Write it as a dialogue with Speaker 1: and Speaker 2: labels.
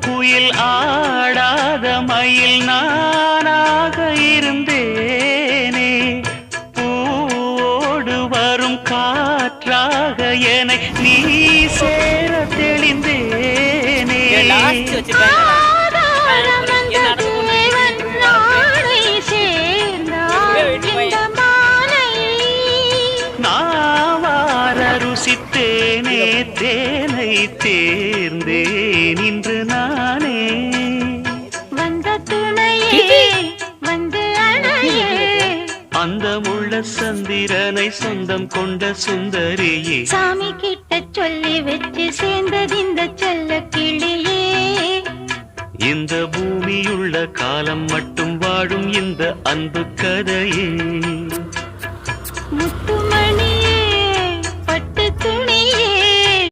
Speaker 1: குயில் ஆடாத மயில் நானாக இருந்தேனே பூவோடு வரும் காற்றாக என்னை நீ சேர தெளிந்தேனே நாவார ருசித்தேனே தேனை தேர்ந்தேன் இன்று நானே
Speaker 2: வந்த துணையே வந்து அணையே
Speaker 1: அந்த முள்ள சந்திரனை சொந்தம் கொண்ட சுந்தரியே
Speaker 2: சாமி கிட்ட சொல்லி வச்சு சேர்ந்தது இந்த செல்ல கிளியே
Speaker 1: இந்த பூமியுள்ள காலம் மட்டும் வாழும் இந்த அன்பு கதையே